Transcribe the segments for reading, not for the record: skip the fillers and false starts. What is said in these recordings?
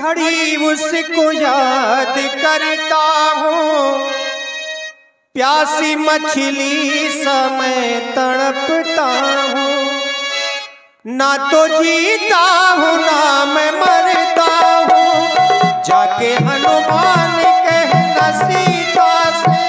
घड़ी उसको याद करता हूँ, प्यासी मछली समय तड़पता हूँ। ना तो जीता हूँ ना मैं मरता हूँ, जाके हनुमान कहना सीता से।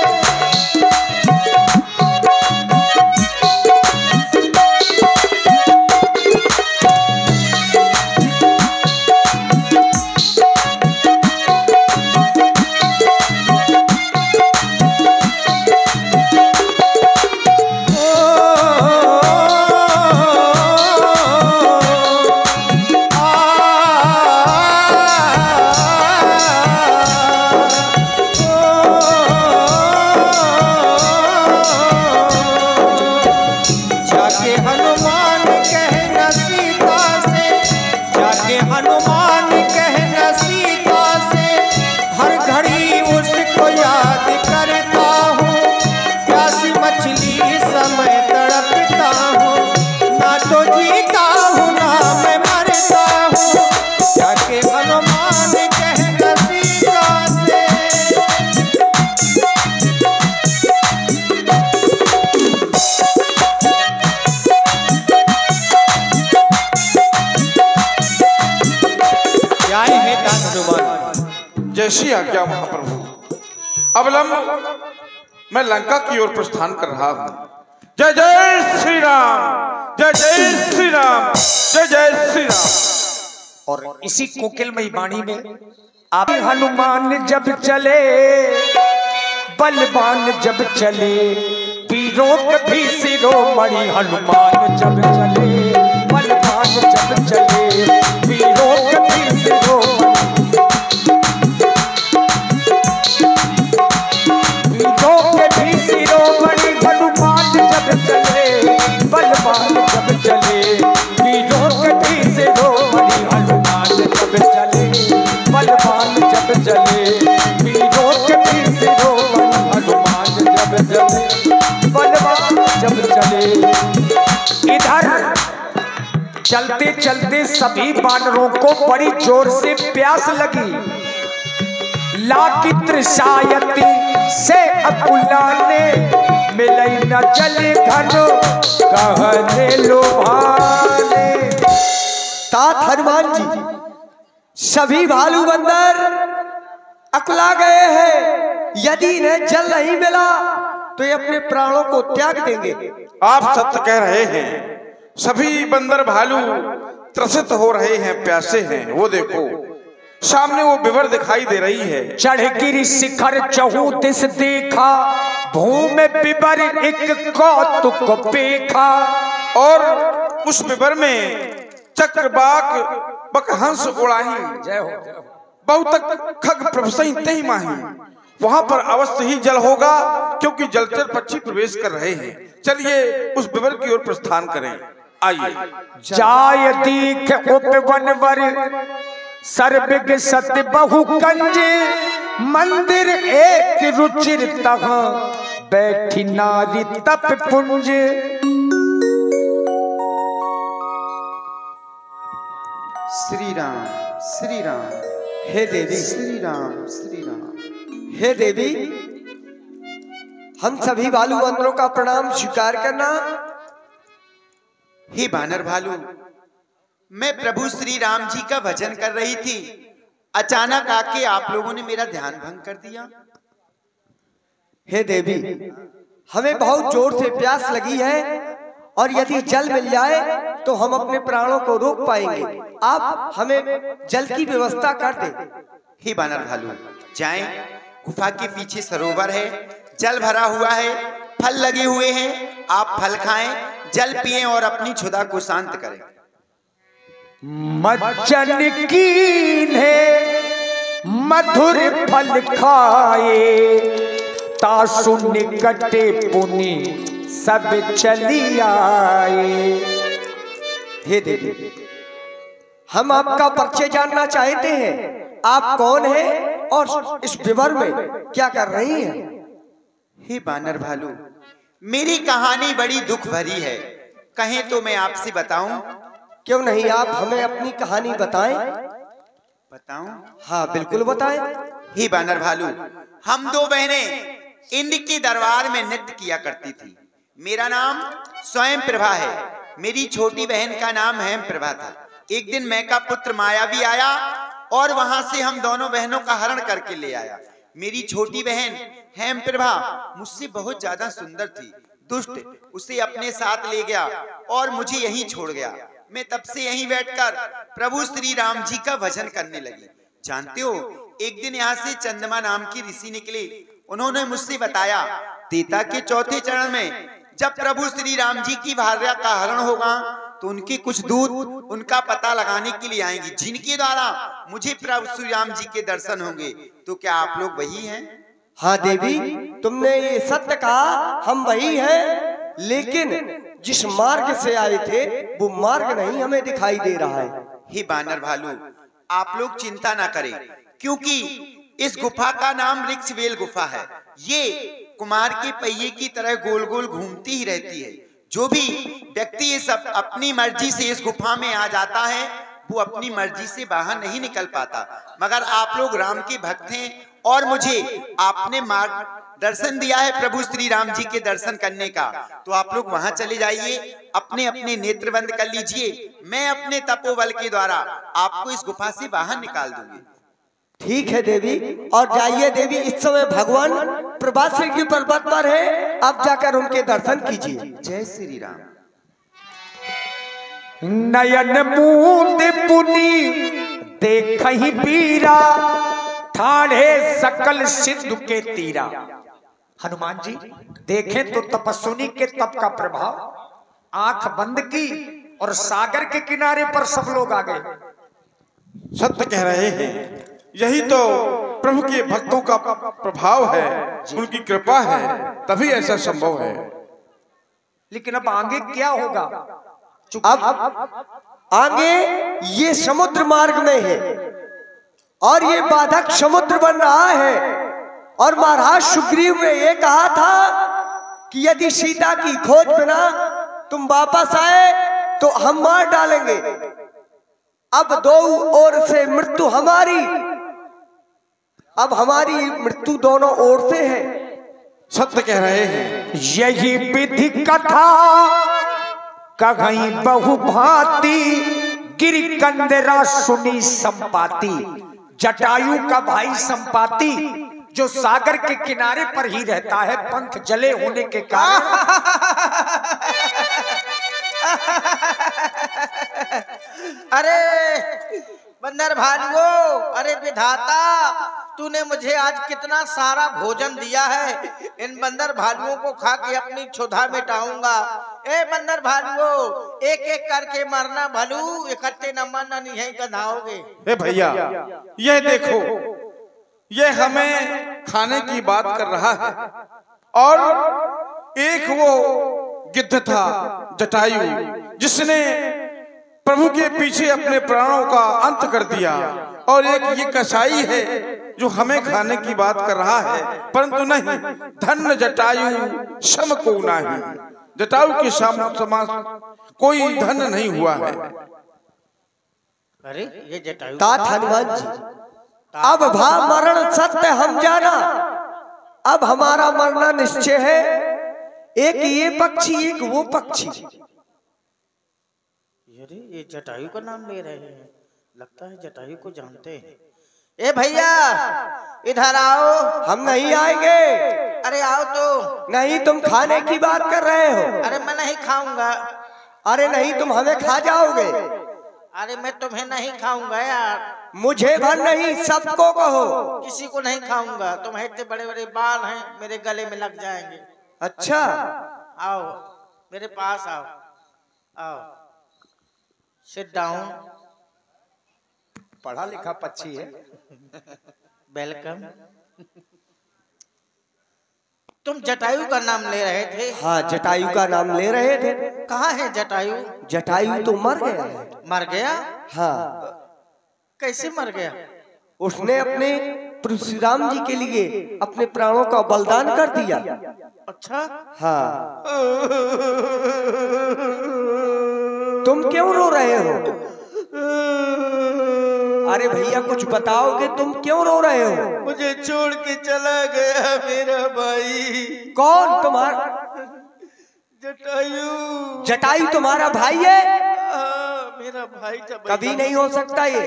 जैसी आज्ञा महाप्रभु। अब मैं लंका की ओर प्रस्थान कर रहा हूँ। जय जय श्री राम, जय जय श्री राम, जय जय श्री राम। और इसी कोकिलमयी वाणी में आप हनुमान जब चले, बलवान जब चले, वीरों भी शिरोमणि। हनुमान जब चले, बलवान जब चले, वीरों भी शिरोमणि। हनुमान जब चले, बलवान जब चले, वीरों के भी शिरोमणि। हनुमान जब चले, बलवान जब चले, वीरों के भी शिरोमणि। हनुमान जब चले, बलवान जब चले। इधर चलते चलते सभी वानरों को बड़ी जोर से प्यास लगी। लाकी तृषायति से अकुलाने, मिले न चले घनो कहने लोभाने। तात हनुमान जी सभी भालू बंदर अकुला गए हैं। यदि इन्हें जल नहीं मिला तो ये अपने प्राणों को त्याग देंगे। आप सत्य कह रहे हैं। सभी बंदर भालू त्रसित हो रहे हैं, प्यासे हैं। वो देखो सामने वो बिवर दिखाई दे रही है। चढ़ गिरि शिखर चहु दिस देखा, भूमि बिबर एक कौतुक पेखा। और उस बिबर में चक्रबाक बकहंस उड़ाही, जय हो बहुत खग प्रभसई तहि माही। वहां पर अवश्य ही जल होगा, क्योंकि जलचर पक्षी प्रवेश कर रहे हैं। चलिए उस बिबर की ओर प्रस्थान करें। आइए। जाय दीख उपवनवर, सर्विग सत्य बहु कंज। मंदिर एक रुचिर तह, बैठी नारी तप पुंज। श्री राम श्री राम, हे देवी श्री राम श्री राम। हे देवी, हम सभी भालू बंदरों का प्रणाम स्वीकार करना। हे बानर भालू, मैं प्रभु श्री राम जी का भजन कर रही थी, अचानक आके आप लोगों ने मेरा ध्यान भंग कर दिया। हे देवी, हमें बहुत जोर से प्यास लगी है और यदि जल मिल जाए तो हम अपने प्राणों को रोक पाएंगे। आप हमें जल की व्यवस्था कर दें। हे बानर भालू, जाएं, गुफा के पीछे सरोवर है, जल भरा हुआ है, फल लगे हुए हैं। आप फल खाएं, जल पिएं और अपनी क्षुधा को शांत करें। मज्जन कीन्हे मधुर फल खाए, तासु निकटे पुनि सब चली आए। हे देवी, हम आपका परिचय जानना चाहते हैं। आप कौन हैं और इस विवर में क्या कर रही हैं? हे बानर भालू, मेरी कहानी बड़ी दुख भरी है, कहें तो मैं आपसे बताऊं? क्यों नहीं, आप हमें अपनी कहानी बताएं। बताऊं? हाँ बिल्कुल बताएं। ही बानर भालू, हम दो बहनें इंद्र के दरबार में नृत्य किया करती थी। मेरा नाम स्वयं प्रभा है, मेरी छोटी बहन का नाम हेम प्रभा था। एक दिन मैं का पुत्र मायावी आया और वहां से हम दोनों बहनों का हरण करके ले आया। मेरी छोटी बहन हेम प्रभा मुझसे बहुत ज्यादा सुंदर थी। दुष्ट उसे अपने साथ ले गया और मुझे यहीं छोड़ गया। मैं तब से यहीं बैठकर प्रभु श्री राम जी का भजन करने लगी। जानते हो, एक दिन यहाँ से चंद्रमा नाम की ऋषि निकले। उन्होंने मुझसे बताया, तीता के चौथे चरण में जब प्रभु श्री राम जी की भार्या का हरण होगा तो उनके कुछ दूत उनका पता लगाने के लिए आएंगे, जिनके द्वारा मुझे प्रभु श्री राम जी के दर्शन होंगे। तो क्या आप लोग वही हैं? हाँ देवी, तुमने ये सत्य कहा, हम वही हैं, लेकिन जिस मार्ग से आए थे वो मार्ग नहीं हमें दिखाई दे रहा है। हे बानर भालू, आप लोग चिंता ना करें, क्योंकि इस गुफा का नाम ऋक्षवेल गुफा है। ये कुमार के पहिए की तरह गोल गोल घूमती ही रहती है। जो भी व्यक्ति ये सब अपनी मर्जी से इस गुफा में आ जाता है वो अपनी मर्जी से बाहर नहीं निकल पाता। मगर आप लोग राम के भक्त हैं और मुझे आपने मार्ग दर्शन दिया है प्रभु श्री राम जी के दर्शन करने का, तो आप लोग वहां चले जाइए, अपने अपने नेत्र बंद कर लीजिए। मैं अपने तपोबल के द्वारा आपको इस गुफा से बाहर निकाल दूंगी। ठीक है देवी, और जाइए देवी, इस समय भगवान प्रभाश्री की पर्वत पर है, आप जाकर उनके दर्शन कीजिए। जय श्री राम। नयन मूंद पुनी देखहि पीरा, ठाढ़े सकल सिंधु के तीरा। हनुमान जी देखें तो तपस्विनी के तप का प्रभाव, आंख बंद की और सागर के किनारे पर सब लोग आ गए। सत्य कह रहे हैं, यही तो प्रभु के भक्तों का प्रभाव है, उनकी कृपा है, तभी ऐसा संभव है। लेकिन अब आगे क्या होगा? अब आगे ये समुद्र मार्ग में है और ये बाधक समुद्र बन रहा है। और महाराज सुग्रीव ने ये कहा था कि यदि सीता की खोज बिना तुम वापस आए तो हम मार डालेंगे। अब दो ओर से मृत्यु हमारी, अब हमारी मृत्यु दोनों ओर से है। सत्य कह रहे हैं, यही विधि कथा कहीं बहु भांति, गिरि कंदरा सुनी संपाति। जटायु का भाई संपाति जो सागर के किनारे पर ही रहता है, पंख जले होने के कारण अरे बंदर भालुओ, अरे विधाता, तूने मुझे आज कितना सारा भोजन दिया है। इन बंदर भालुओं को खा के अपनी क्षुधा मिटाऊंगा। ए बंदर भालुओ, एक एक करके मरना भलू, इकट्ठे न मरना, नहीं है गंधाओगे। हे भैया, यह देखो, यह हमें खाने की बात कर रहा है और एक वो गिद्ध था जटायु, जिसने प्रभु के पीछे अपने प्राणों का अंत कर दिया, और एक ये कसाई है जो हमें खाने की बात कर रहा है। परंतु नहीं, धन्य जटायु सम को नहीं, जटायु के समान कोई धन नहीं हुआ है। अरे ये जटायु तात हनुमान जी, अब भा मरण सत्य हम जाना, अब हमारा मरना निश्चय है। एक ये पक्षी, एक वो पक्षी। अरे ये जटायु का नाम ले रहे हैं, लगता है जटायु को जानते हैं। ए भैया इधर आओ। हम नहीं आएंगे। अरे आओ तो। नहीं, तुम खाने की बात कर रहे हो। अरे मैं नहीं खाऊंगा। अरे नहीं, तुम हमें खा जाओगे। अरे मैं तुम्हें नहीं खाऊंगा यार। मुझे भर नहीं, सबको कहो। किसी को नहीं खाऊंगा, तुम्हें इतने बड़े बड़े बाल हैं, मेरे गले में लग जाएंगे। अच्छा, आओ मेरे पास आओ, आओ सिट डाउन। पढ़ा लिखा पक्षी है। वेलकम। तुम जटायु का नाम ले रहे थे? हाँ, जटायु का नाम ले रहे थे। कहाँ है जटायु? जटायु तो मर गया है। मर गया? हाँ। कैसे मर गया? उसने अपने परशुराम जी के लिए अपने प्राणों का बलिदान कर दिया। अच्छा। हाँ। तुम क्यों रो रहे हो? अरे भैया कुछ बताओ कि तुम क्यों रो रहे हो? मुझे छोड़ के चला गया मेरा भाई। कौन तुम्हारा? जटायु। जटायु तुम्हारा भाई है? मेरा भाई था। कभी नहीं हो सकता ये।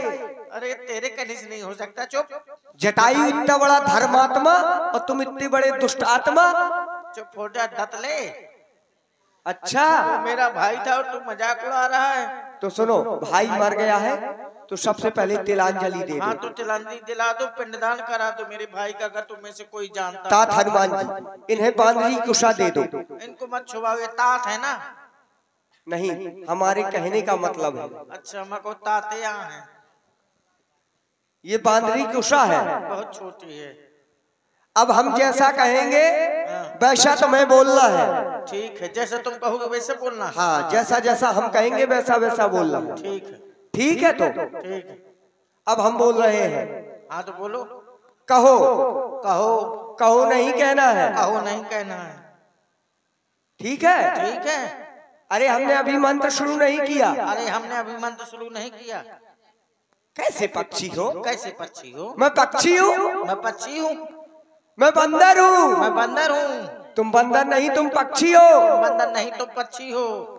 अरे तेरे कहने से नहीं हो सकता। चुप। जटायु इतना बड़ा धर्मात्मा और तुम इतने बड़े दुष्ट आत्मा। चुप हो जा दतले। अच्छा वो मेरा भाई था और तू मजाक उड़ा रहा है। तो सुनो, भाई मर गया है तो सबसे पहले तिलांजलि दे हाँ दो। तो तिलांजलि दिला दो, पिंडदान करा दो मेरे भाई का, अगर तुम में से कोई जानता। तात हनुमान जी, इन्हें बांदरी कुशा दे दो। इनको मत छुपाओ, ये तात है ना? नहीं, हमारे कहने का मतलब है अच्छा मैं को ताते यहाँ है। ये बांदरी कुशा है। बहुत छोटी है। अब हम जैसा कहेंगे वैसा तुम्हें बोलना है। ठीक है, जैसा तुम कहोगे वैसे बोलना। हाँ, जैसा जैसा हम कहेंगे वैसा वैसा बोलना है। ठीक है। ठीक है तो ठीक है। अब हम बोल रहे हैं। हाँ तो बोलो। कहो। कहो। कहो नहीं कहना है। कहो नहीं कहना है। ठीक है। ठीक है। अरे हमने अभी मंत्र शुरू नहीं किया। अरे हमने अभी मंत्र शुरू नहीं किया। कैसे पक्षी हो? कैसे पक्षी हो? मैं पक्षी हूँ। मैं पक्षी हूँ। मैं बंदर हूँ। मैं बंदर हूँ। तुम बंदर नहीं, तुम पक्षी हो। बंदर नहीं तुम पक्षी हो।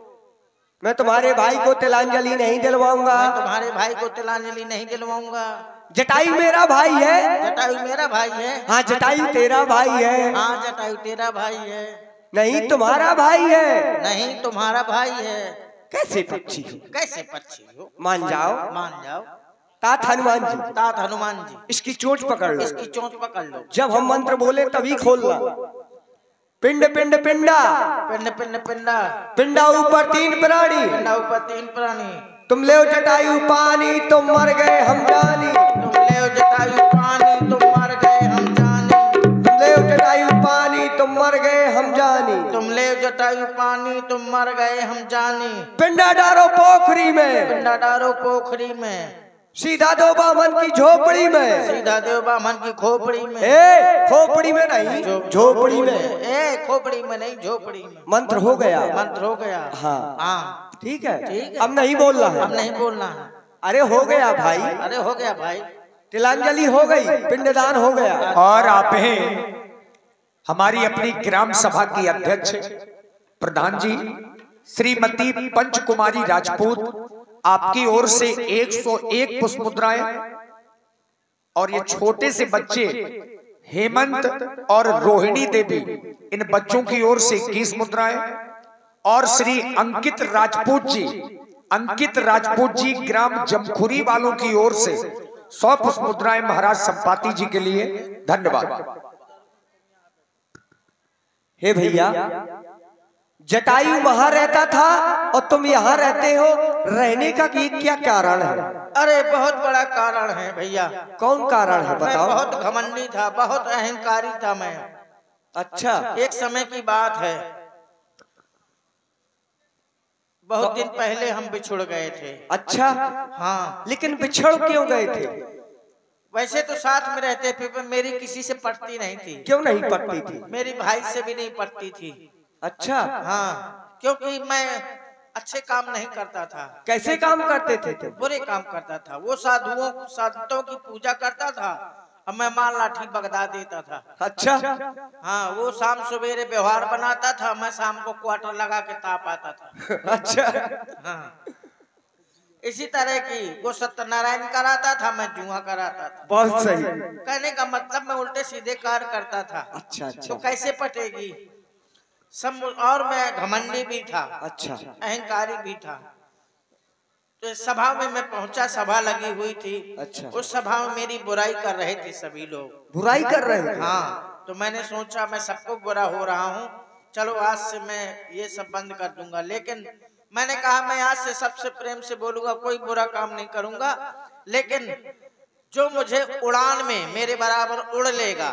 मैं तुम्हारे भाई को तिलांजलि नहीं दिलवाऊंगा। मैं तुम्हारे भाई को तिलांजलि नहीं दिलवाऊंगा। जटायु मेरा भाई है। जटायु मेरा भाई है। हाँ, जटायु तेरा भाई है। हाँ जटायु तेरा भाई है। नहीं, तुम्हारा भाई है। नहीं तुम्हारा भाई है। कैसे पक्षी हो? कैसे पक्षी हो? मान जाओ। मान जाओ। तात हनुमान जी, तात हनुमान जी, इसकी चोट पकड़ लो। इसकी चोंच पकड़ लो। जब हम मंत्र बोले तभी खोलना। पिंड पिंड पिंडा। पिंड पिंड पिंडा। पिंडा ऊपर तीन प्राणी। पिंडा ऊपर तीन प्राणी। तुम ले जटायु पानी, तुम मर गए हम जानी। तुम ले जटायु पानी, तुम मर गए हम जानी। तुम ले जटायु पानी, तुम मर गए हम जानी। तुम ले जटायु पानी, तुम मर गए हम जानी। पिंडा डारो पोखरी में। पिंडा डारो पोखरी में। सीधा दो बामन की झोपड़ी में। सीधा दो बामन की खोपड़ी में। ए, खोपड़ी में नहीं, झोपड़ी में। ए, खोपड़ी में नहीं, झोपड़ी में। मंत्र हो गया। मंत्र हो गया। हाँ हाँ ठीक है। ठीक है। अब नहीं बोलना है। अब नहीं बोलना है। अरे हो गया भाई। अरे हो गया भाई। तिलांजलि हो गई, पिंडदान हो गया। और आप हैं हमारी अपनी ग्राम सभा की अध्यक्ष प्रधान जी श्रीमती पंचकुमारी राजपूत, आपकी ओर से 101 पुष्प मुद्राएं, और ये छोटे से बच्चे हेमंत और रोहिणी देवी, इन बच्चों की ओर से 21 मुद्राएं, और श्री अंकित राजपूत जी ग्राम जमखुरी वालों की ओर से 100 पुष्प मुद्राएं महाराज संपाति जी के लिए। धन्यवाद। हे भैया, जटायु वहां रहता था और तुम यहाँ रहते हो, रहने का क्या कारण है? अरे बहुत बड़ा कारण है भैया। कौन कारण है मैं बताओ? बहुत घमंडी था, बहुत अहंकारी था मैं। अच्छा, एक समय की बात है, बहुत दिन पहले हम बिछुड़ गए थे। अच्छा, हाँ। लेकिन बिछड़ क्यों गए थे? वैसे तो साथ में रहते थे, पर मेरी किसी से पटती नहीं थी। क्यों नहीं पटती थी? मेरी भाई से भी नहीं पटती थी। अच्छा। हाँ, क्योंकि मैं अच्छे काम नहीं करता था। कैसे काम करते थे तुम? बुरे काम करता था। वो साधुओं की पूजा करता था और मैं मार लाठी बगदा देता था। अच्छा। हाँ, वो शाम सवेरे व्यवहार बनाता था, मैं शाम को क्वार्टर लगा के ताप आता था। अच्छा। हाँ, इसी तरह की वो सत्यनारायण कराता था, मैं जुआ कराता था। बहुत सही। कहने का मतलब मैं उल्टे सीधे कार्य करता था। अच्छा अच्छा। तो कैसे पटेगी सब। और मैं घमंडी भी था। अच्छा। अहंकारी भी था। तो सभा में मैं पहुंचा, सभा लगी हुई थी। अच्छा। उस सभा में मेरी बुराई कर रहे थे सभी लोग। बुराई कर रहे थे? हाँ, तो मैंने सोचा मैं सबको बुरा हो रहा हूँ, चलो आज से मैं ये सब बंद कर दूंगा। लेकिन मैंने कहा मैं आज से सबसे प्रेम से बोलूंगा, कोई बुरा काम नहीं करूंगा, लेकिन जो मुझे उड़ान में मेरे बराबर उड़ लेगा,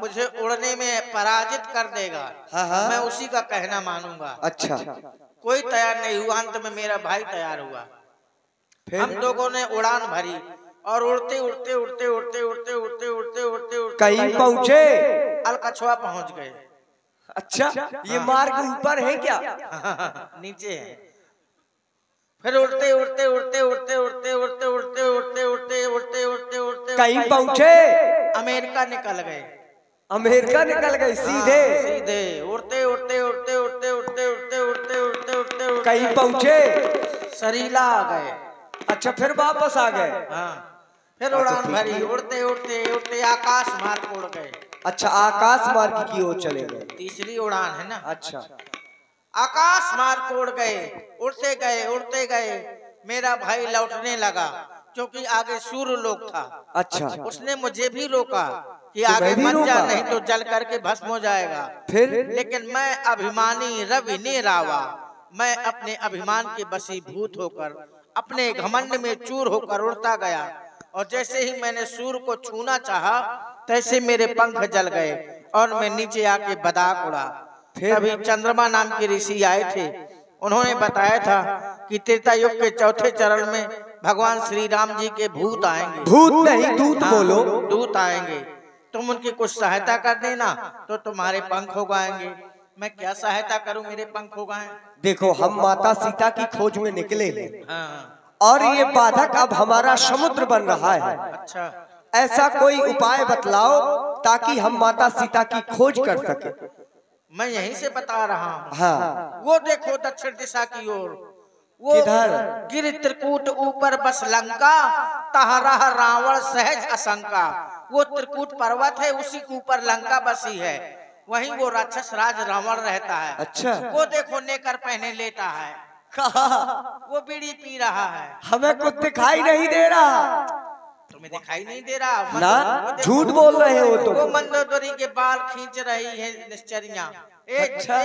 मुझे उड़ने में पराजित कर देगा, मैं उसी का कहना मानूंगा। अच्छा। कोई तैयार नहीं हुआ, अंत में मेरा भाई तैयार हुआ। हम लोगों ने उड़ान भरी और उड़ते उड़ते उड़ते उड़ते उड़ते उड़ते उड़ते उड़ते उड़ते कहीं पहुँचे? अलकछुआ पहुंच गए। अच्छा, ये मार्ग ऊपर है क्या? नीचे है। फिर उड़ते उड़ते उड़ते उड़ते उड़ते उड़ते उड़ते उड़ते उड़ते उड़ते उड़ते उड़ते कहीं पहुंचे? अमेरिका निकल गए। अमेरिका निकल गए सीधे? सीधे उड़ते उड़ते उड़ते उड़ते उड़ते उड़ते उड़ते उड़ते उड़ते उड़ते कहीं पहुंचे? सरीला आ गए। अच्छा, फिर वापस आ गए? हाँ, फिर उड़ान भरी, उड़ते उड़ते उड़ते आकाश मार्ग उड़ गए। अच्छा, आकाश मार्ग की ओर चले गए। तीसरी उड़ान है ना। अच्छा, आकाश मार्ग उड़ गए, उड़ते गए उड़ते गए। मेरा भाई लौटने लगा क्योंकि आगे सूर्य लोक था। अच्छा, उसने मुझे भी रोका कि तो आगे मैं भी मत जा, रोका? नहीं तो जल करके भस्म हो जाएगा। फिर? लेकिन मैं अभिमानी रवि ने रावा, मैं अपने अभिमान के वशीभूत होकर अपने घमंड में चूर होकर उड़ता गया। और जैसे ही मैंने सूर्य को छूना चाहा तैसे मेरे पंख जल गए और मैं नीचे आके बदाक उड़ा। अभी चंद्रमा नाम के ऋषि आए थे, उन्होंने बताया था कि त्रेता युग के चौथे चरण में भगवान श्री राम जी के भूत आएंगे। भूत नहीं, दूत बोलो। दूत आएंगे, तुम उनकी कुछ सहायता कर देना तो तुम्हारे पंख हो जाएंगे। मैं क्या सहायता करूं, मेरे पंख हो गए। देखो, हम माता सीता की खोज में निकले हैं हाँ, और ये बाधक अब हमारा समुद्र बन रहा है। अच्छा, ऐसा कोई उपाय बतलाओ ताकि हम माता सीता की खोज कर सके। मैं यहीं से बता रहा हूँ। हाँ, वो देखो दक्षिण दिशा की ओर, वो किधर? गिर त्रिकूट ऊपर बस लंका, तहरा रावण सहज असंका। वो त्रिकूट पर्वत है, उसी के ऊपर लंका बसी है, वहीं वो राक्षस राज रावण रहता है। अच्छा। वो देखो नेकर पहने लेटा है, कहा? वो बीड़ी पी रहा है। हमें कुछ दिखाई नहीं दे रहा। तुम्हें दिखाई नहीं दे रहा ना, वो देखो, झूठ बोल रहे हो तुम। वो मंदोदरी के बाल खींच रही है निश्चरियां। अच्छा।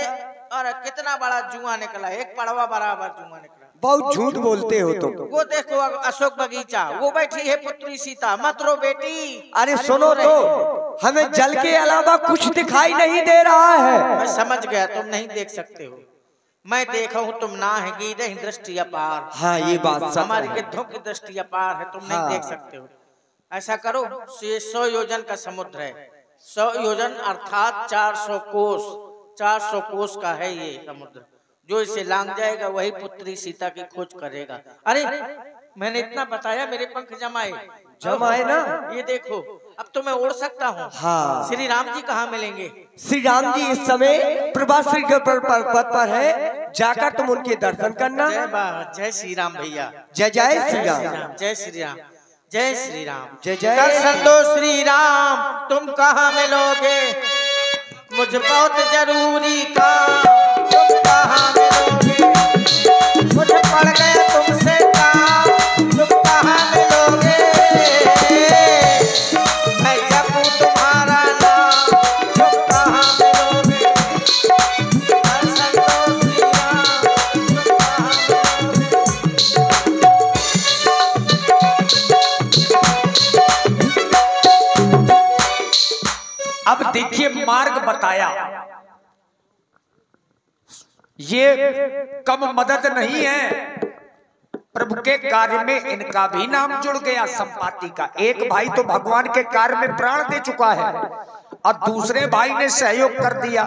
और कितना बड़ा जुआ निकला, एक पड़वा बराबर जुआ निकला। बहुत झूठ बोलते हो तुम। वो देखो अशोक बगीचा, वो बैठी है पुत्री सीता। मत रो बेटी। अरे सुनो तो, हमें जल के अलावा कुछ दिखाई नहीं दे रहा है। मैं समझ गया, तुम नहीं देख सकते हो। मैं देखा हूँ, तुम ना है गिरहि दृष्टि अपार। हाँ, ये बात सच हमारी है। गिद्धों की दृष्टि अपार है, तुम नहीं हाँ। देख सकते हो। ऐसा करो, ये 100 योजन का समुद्र है। 100 योजन अर्थात 400 कोस, 400 कोस का है ये समुद्र। जो इसे लांग जाएगा वही पुत्री सीता की खोज करेगा। अरे मैंने इतना बताया, मेरे पंख जमाए ना। ये देखो, अब तो मैं उड़ सकता हूँ। हाँ। श्री राम जी कहाँ मिलेंगे? श्री राम जी इस समय प्रभाश्री के पर्वत पर है, जाकर तुम उनके दर्शन करना। जय श्री राम भैया। जय जय श्री राम। जय श्री राम। जय श्री राम। जय जय। दर्शन दो श्री राम, तुम कहाँ मिलोगे? मुझे बहुत जरूरी काम, तुम कहाँ मिलोगे? मुझे पड़ गया तुमसे काम, तुम कहाँ मिलोगे? मैं जपूं तुम्हारा नाम, तुम कहाँ मिलोगे? दर्शन दो श्री राम, तुम कहाँ मिलोगे? अब देखिए, मार्ग बताया, ये कम मदद नहीं है। प्रभु के कार्य में इनका भी नाम जुड़ गया। संपाति का एक भाई तो भगवान के कार्य में प्राण दे चुका है और दूसरे भाई ने सहयोग कर दिया।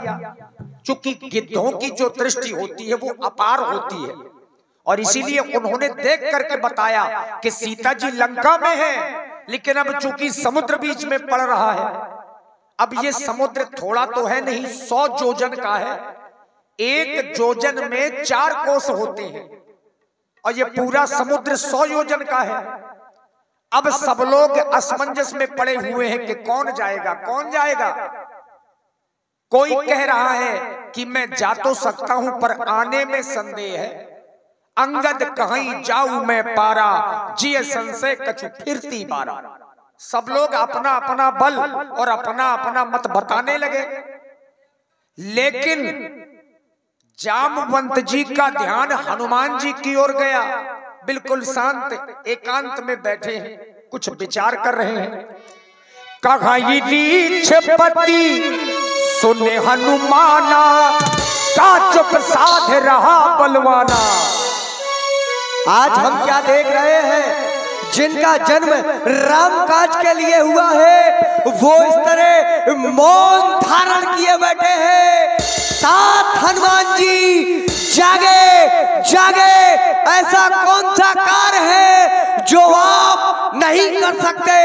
चूंकि गिद्धों की जो दृष्टि होती है वो अपार होती है, और इसीलिए उन्होंने देख करके बताया कि सीता जी लंका में है, लेकिन अब चूंकि समुद्र बीच में पड़ रहा है, अब ये समुद्र थोड़ा तो है नहीं, 100 जोजन का है। एक जोजन में 4 कोस होते हैं और ये पूरा समुद्र 100 योजन का है। अब सब लोग असमंजस में पड़े हुए हैं कि कौन जाएगा, कौन जाएगा। कोई कह रहा है कि मैं जा तो सकता हूं पर आने में संदेह है। अंगद कहीं जाऊं मैं पारा, जिये संशय कछु फिरती बारा। सब लोग अपना अपना बल और अपना अपना मत बताने लगे, लेकिन जामवंत जी का ध्यान हनुमान जी की ओर गया। बिल्कुल शांत एकांत में बैठे हैं, कुछ विचार कर रहे हैं। कहाई रीछपति सुने हनुमाना, का चुप साध रहा बलवाना। आज हम क्या देख रहे हैं, जिनका जन्म राम काज के लिए हुआ है वो इस तरह मौन धारण किए बैठे हैं। साथ हनुमान जी जागे जागे, ऐसा कौन सा कार्य है जो आप नहीं कर सकते।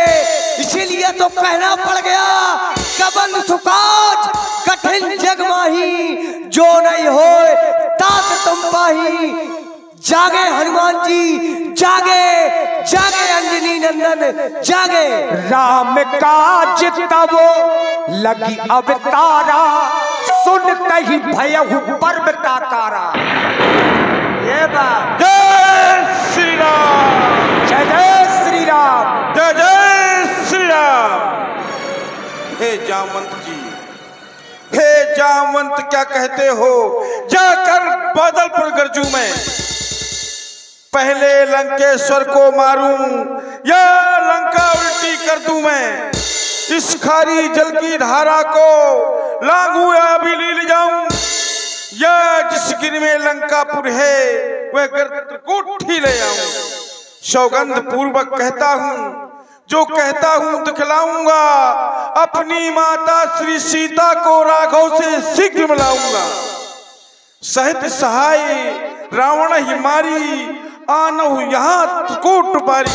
इसीलिए तो कहना पड़ गया, कबन सुकाज कठिन जग माही, जो नहीं होए तात तुम पाही। जागे हनुमान जी जागे, जागे अंजनी नंदन जागे। राम काज तब लगी अवतारा, सुनते ही भयहु पर्व का कारा। ये बात। जय श्री राम, जय जय श्री राम, जय जय श्री राम। हे जामवंत जी, हे जामवंत क्या कहते हो, जाकर बादल पर गरजू मैं, पहले लंकेश्वर को मारूं या लंका उल्टी कर दूं मैं, इस खारी जल की धारा को लांघूं या भी ले जाऊं, या जिस गिर में लंकापुर है वह गर्तकुठी ले आऊं। सौगंध पूर्वक कहता हूं, जो कहता हूं दिखलाऊंगा, अपनी माता श्री सीता को राघव से शीघ्र मिलाऊंगा। सहित सहाय रावण ही मारी, आनहु यहाँ त्रिकूट पारी।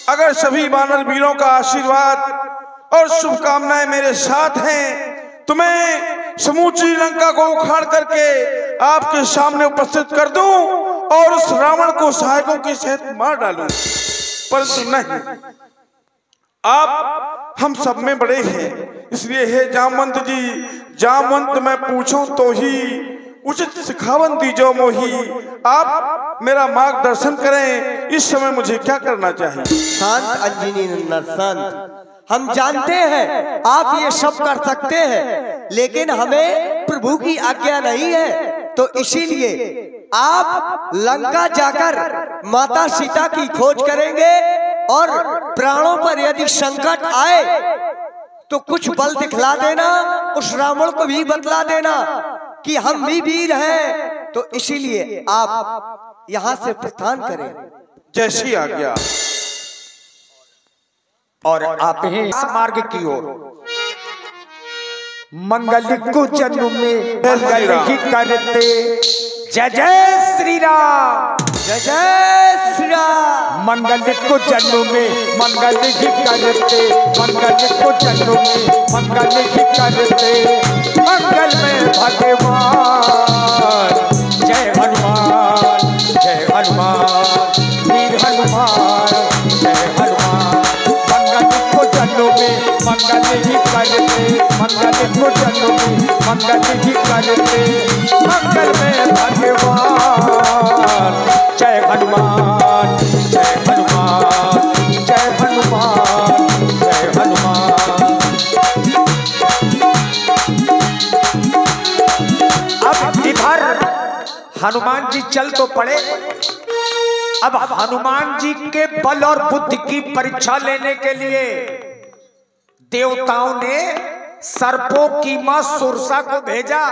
अगर सभी वानर वीरों का आशीर्वाद और शुभकामनाएं मेरे साथ हैं, तो मैं समूची लंका को उखाड़ करके आपके सामने उपस्थित कर दूं और उस रावण को सहायकों के सहित मार डालूं। परंतु नहीं, आप हम सब में बड़े हैं, इसलिए हे जामवंत जी, जामवंत मैं पूछूं तो ही उचित सिखावन दीजो मोही। आप मेरा मार्गदर्शन करें, इस समय मुझे क्या करना चाहिए। शांत अंजनी नंदन शांत, हम जानते हैं आप ये सब कर सकते हैं, लेकिन हमें प्रभु की आज्ञा नहीं है, तो इसीलिए आप लंका जाकर माता सीता की खोज करेंगे और प्राणों पर यदि संकट आए तो कुछ बल दिखला देना, उस रावण को भी बतला देना कि हम भी वीर हैं। तो इसीलिए आप यहाँ से प्रस्थान करें। जैसी आज्ञा। और आप हैं इस मार्ग की ओर। मंगल को जन्म में मंगल ही करते, जय जय श्री राम, जय जय श्री राम। मंगल को जन्म में मंगल ही करते, मंगल को जन्म में मंगल ही करते, मंगल में भगवान। जय हनुमान, जय हनुमान, वीर हनुमान, जय हनुमान। मंगल को जन्म में मंगल ही करते, मंगल को जन्म में मंगल ही करते, मंगल में भगवान। जय हनुमान, जय हनुमान, जय हनुमान, जय हनुमान। अब इधर हनुमान जी चल तो पड़े। अब हनुमान जी के बल और बुद्धि की परीक्षा लेने के लिए देवताओं ने सर्पों की मां सुरसा को भेजा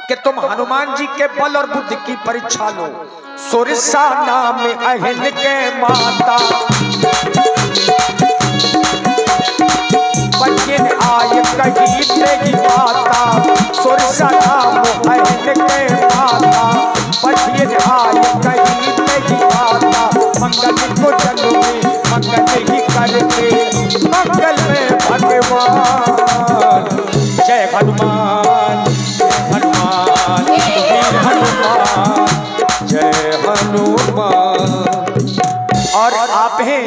कि तुम हनुमान जी के बल और बुद्धि की परीक्षा लो। सुरसा नाम अहन के माता, बच्चे आय कही तेगी माता। सुरसा नाम अहन के माता, बच्चे आय कही तेगी माता। मंगल को जन्म में मंगल ही करते, मंगल में भगवान। जय हनुमान, जय हनुमान, वीर हनुमान, जय हनुमान। और आप हैं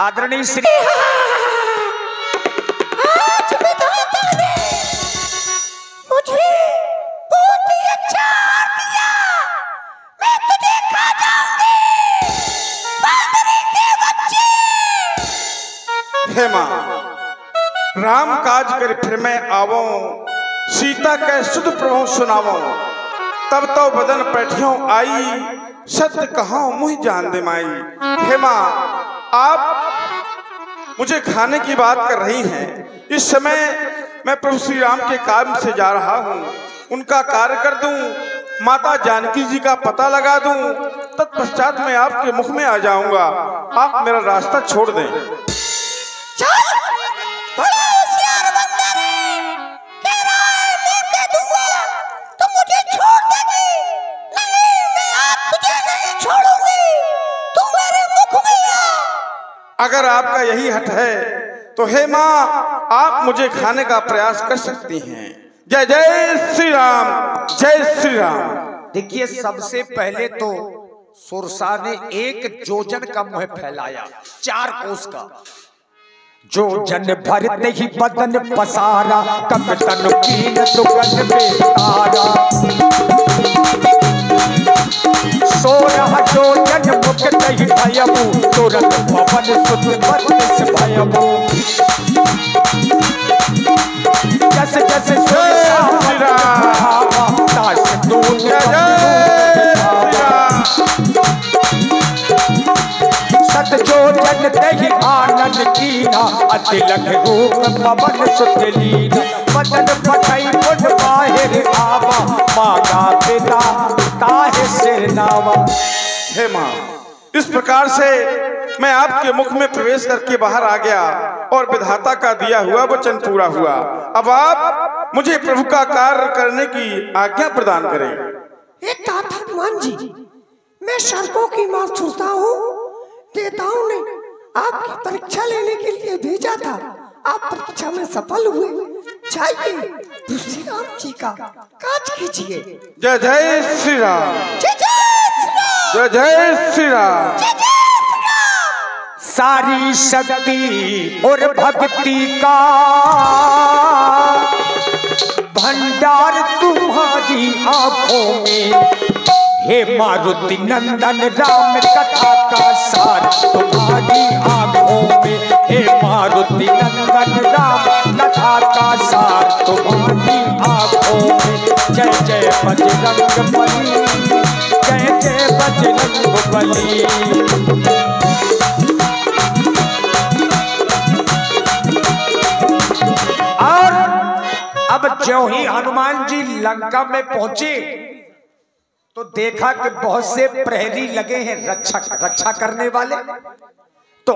आदरणीय श्री। आज विधाता ने मुझे बहुत ही अच्छा हार दिया। मैं तुझे खा जाऊंगी, बांदरी के बच्चे। हे मां, राम काज कर फिर मैं आवो, सीता के सुध प्रभु सुनावो। तब तो बदन पैठियों आई, सत्य कहो मुझ जान दे माई। हे मां, आप मुझे खाने की बात कर रही हैं। इस समय मैं प्रभु श्री राम के काम से जा रहा हूँ, उनका कार्य कर दूं, माता जानकी जी का पता लगा दूं, तत्पश्चात मैं आपके मुख में आ जाऊंगा। आप मेरा रास्ता छोड़ दें। चल, बड़ा होशियार बंदर है, कह रहा है मौके दूंगा तो मुझे छोड़ देगी। अगर आपका यही हट है तो हे माँ, आप मुझे खाने का प्रयास कर सकती हैं। जय जय श्री राम, जय श्री राम। देखिए, सबसे पहले तो सुरसा ने एक जोजन का मुंह फैलाया, 4 कोस का। जोजन भरते ही बदन पसारा, कब तन कीन दुगन बेतारा। 16 जोजन मुक्त ही भयबू, तुरंत पवन सुत बत्तीस भयबू। जैसे जैसे सत जोजन दही आनंद कीना, अतिलख रूप पवन सुत लीना। बदन फटाई मुझ बाहिर आवा, मांगा पिता ताहे सिर नावा। हे माँ, इस प्रकार से मैं आपके मुख में प्रवेश करके बाहर आ गया और विधाता का दिया हुआ वचन पूरा हुआ। अब आप मुझे प्रभु का कार्य करने की आज्ञा प्रदान करें। तात हनुमान जी, मैं सर्पों की मार सुनता हूँ। देवताओं ने आपकी परीक्षा लेने के लिए भेजा था, आप परीक्षा में सफल हुए। जाइए श्री राम जी का काज कीजिए। जय जय श्री राम, जय जय श्री राम, जय जय श्री राम। जय जय श्री राम। सारी शक्ति और भक्ति का भंडार तुम्हारी आंखों में। हे मारुति नंदन राम कथा का सार तुम्हारी आंखों में। हे मारुति नंदन राम कथा का सार तुम्हारी आंखों में। जय जय बजरंग बली, जय जय बजरंग बली। और अब ज्यों ही हनुमान जी लंका में पहुंचे तो देखा कि बहुत से प्रहरी लगे हैं रक्षा करने वाले। तो